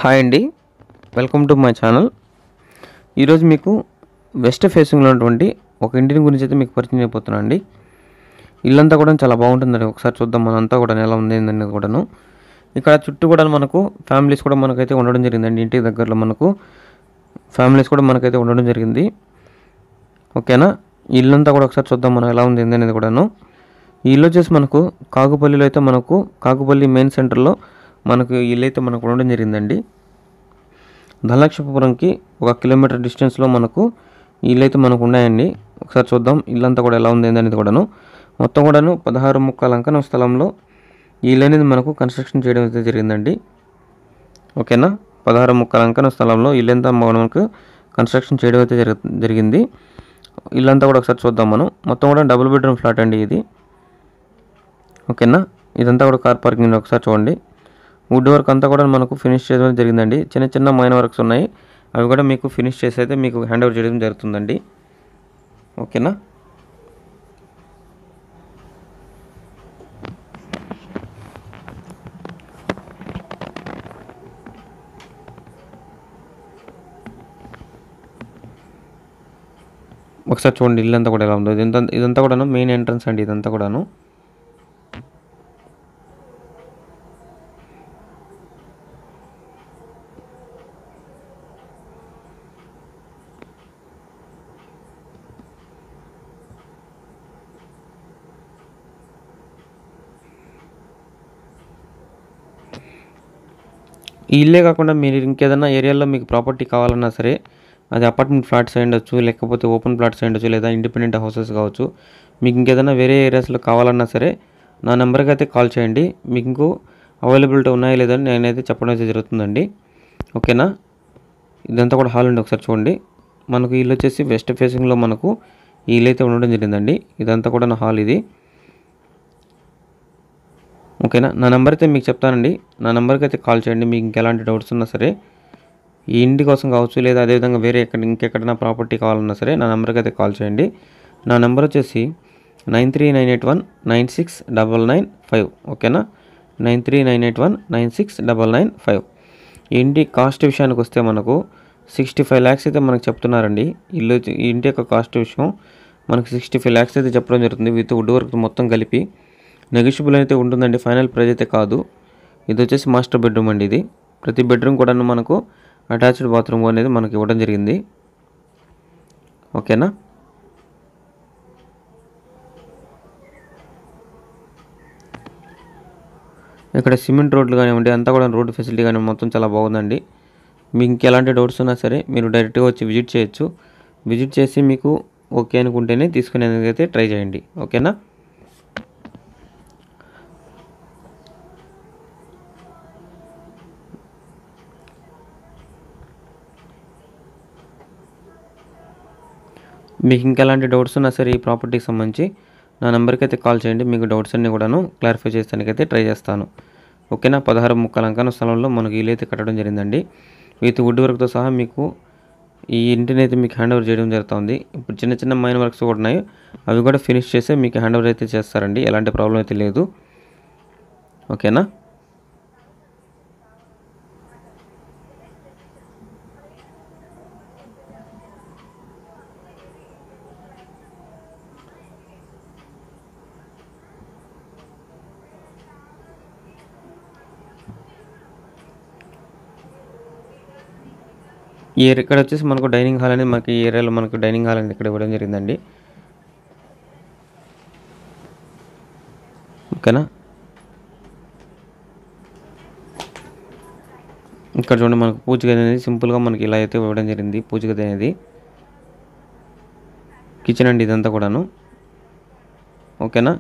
Hi అండి, welcome to my channel. ఈరోజు మీకు వెస్ట్ ఫేసింగ్లో ఉన్నటువంటి ఒక ఇంటిని గురించి అయితే మీకు పరిచయం చేయబోతున్నాను అండి. ఇల్లంతా కూడా చాలా బాగుంటుందండి. ఒకసారి చూద్దాం మనంతా కూడా ఎలా ఉంది అనేది కూడాను. ఇక్కడ చుట్టూ కూడా మనకు ఫ్యామిలీస్ కూడా మనకైతే ఉండడం జరిగిందండి. ఇంటి దగ్గరలో మనకు ఫ్యామిలీస్ కూడా మనకైతే ఉండడం జరిగింది. ఓకేనా, ఇల్లంతా కూడా ఒకసారి చూద్దాం మనం ఎలా ఉంది అనేది కూడాను. ఈ ఇల్లు వచ్చేసి మనకు కాకుపల్లిలో అయితే మనకు కాకుపల్లి మెయిన్ సెంటర్లో మనకు ఇల్లు అయితే మనకు ఉండడం జరిగిందండి. ధనలక్ష్మీపురంకి 1 కిలోమీటర్ డిస్టెన్స్లో మనకు ఇల్లు అయితే మనకు ఉన్నాయండి. ఒకసారి చూద్దాం ఇల్లంతా కూడా ఎలా ఉంది అనేది కూడాను. మొత్తం కూడాను 16 ముక్కాల అంకణం స్థలంలో ఈ ఇల్లు అనేది మనకు కన్స్ట్రక్షన్ చేయడం అయితే జరిగిందండి. ఓకేనా, 16 ముక్కాల అంకణం స్థలంలో ఇల్లంతా మనకు కన్స్ట్రక్షన్ చేయడం అయితే జరిగింది. ఇల్లంతా కూడా ఒకసారి చూద్దాం మనం. మొత్తం కూడా డబుల్ బెడ్రూమ్ ఫ్లాట్ అండి ఇది. ఓకేనా, ఇదంతా కూడా కార్ పార్కింగ్. ఒకసారి చూడండి, వుడ్ వర్క్ అంతా కూడా మనకు ఫినిష్ చేయడం జరిగిందండి. చిన్న చిన్న మైనర్ వర్క్స్ ఉన్నాయి, అవి కూడా మీకు ఫినిష్ చేసి అయితే మీకు హ్యాండ్ ఓవర్ చేయడం జరుగుతుందండి. ఓకేనా, ఒకసారి చూడండి ఇల్లంతా కూడా ఎలా ఉందో. ఇదంతా కూడాను మెయిన్ ఎంట్రన్స్ అండి. ఇదంతా కూడాను ఈ ఇల్లే కాకుండా మీరు ఇంకేదైనా ఏరియాలో మీకు ప్రాపర్టీ కావాలన్నా సరే, అది అపార్ట్మెంట్ ఫ్లాట్స్ అయి ఉండొచ్చు, లేకపోతే ఓపెన్ ప్లాట్స్ అయి ఉండొచ్చు, లేదా ఇండిపెండెంట్ హౌసెస్ కావచ్చు. మీకు ఇంకేదైనా వేరే ఏరియాస్లో కావాలన్నా సరే నా నెంబర్కి అయితే కాల్ చేయండి. మీకు అవైలబిలిటీ ఉన్నాయా లేదని నేనైతే చెప్పడం అయితే జరుగుతుందండి. ఓకేనా, ఇదంతా కూడా హాల్ అండి. ఒకసారి చూడండి, మనకు ఇల్లు వచ్చేసి వెస్ట్ ఫేసింగ్లో మనకు ఈ ఇల్లు అయితే ఉండడం జరిగిందండి. ఇదంతా కూడా నా హాల్ ఇది. ఓకేనా, నా నెంబర్ అయితే మీకు చెప్తానండి. నా నెంబర్కి అయితే కాల్ చేయండి. మీకు ఇంకెలాంటి డౌట్స్ ఉన్నా సరే, ఈ ఇంటి కోసం కావచ్చు, లేదా అదేవిధంగా వేరే ఇంకెక్కడైనా ప్రాపర్టీ కావాలన్నా సరే నా నెంబర్కి అయితే కాల్ చేయండి. నా నెంబర్ వచ్చేసి 9398196995. ఓకేనా, 9398196995. ఈ ఇంటి కాస్ట్ విషయానికి వస్తే మనకు 65 lakhs అయితే మనకు చెప్తున్నారండి. ఈ ఇంటి యొక్క కాస్ట్ విషయం మనకు 65 lakhs అయితే చెప్పడం జరుగుతుంది. విత్ వుడ్ వర్క్ మొత్తం కలిపి నెగోషియబుల్ అయితే ఉంటుందండి. ఫైనల్ ప్రైస్ అయితే కాదు. ఇది వచ్చేసి మాస్టర్ బెడ్రూమ్ అండి. ఇది ప్రతి బెడ్రూమ్ కూడా మనకు అటాచ్డ్ బాత్రూమ్ అనేది మనకి ఇవ్వడం జరిగింది. ఓకేనా, ఇక్కడ సిమెంట్ రోడ్లు కానివ్వండి, అంతా కూడా రోడ్ ఫెసిలిటీ కానీ మొత్తం చాలా బాగుందండి. మీకు ఇంకెలాంటి డౌట్స్ ఉన్నా సరే మీరు డైరెక్ట్గా వచ్చి విజిట్ చేయొచ్చు. విజిట్ చేసి మీకు ఓకే అనుకుంటేనే తీసుకునేందుకు అయితే ట్రై చేయండి. ఓకేనా, మీకు ఇంకెలాంటి డౌట్స్ ఉన్నా సరే ఈ ప్రాపర్టీకి సంబంధించి నా నెంబర్కి అయితే కాల్ చేయండి. మీకు డౌట్స్ అన్నీ కూడాను క్లారిఫై చేస్తానికైతే ట్రై చేస్తాను. ఓకేనా, 16 ముక్కాల అంకణం స్థలంలో మనకు ఇల్లు అయితే కట్టడం జరిగిందండి. విత్ వుడ్ వర్క్తో సహా మీకు ఈ ఇంటిని అయితే మీకు హ్యాండ్ ఓవర్ చేయడం జరుగుతుంది. ఇప్పుడు చిన్న చిన్న మైన్ వర్క్స్ కూడా ఉన్నాయి, అవి కూడా ఫినిష్ చేసి మీకు హ్యాండ్ ఓవర్ అయితే చేస్తారండి. ఎలాంటి ప్రాబ్లం అయితే లేదు. ఓకేనా, ఇక్కడ వచ్చేసి మనకు డైనింగ్ హాల్ అనేది మనకి ఈ ఏరియాలో మనకు డైనింగ్ హాల్ అనేది ఇక్కడ ఇవ్వడం జరిగిందండి. ఓకేనా, ఇక్కడ చూడండి మనకు పూజ గది అనేది సింపుల్గా మనకి ఇలా అయితే ఇవ్వడం జరిగింది. పూజ గది అనేది కిచెన్ అండి ఇదంతా కూడాను. ఓకేనా,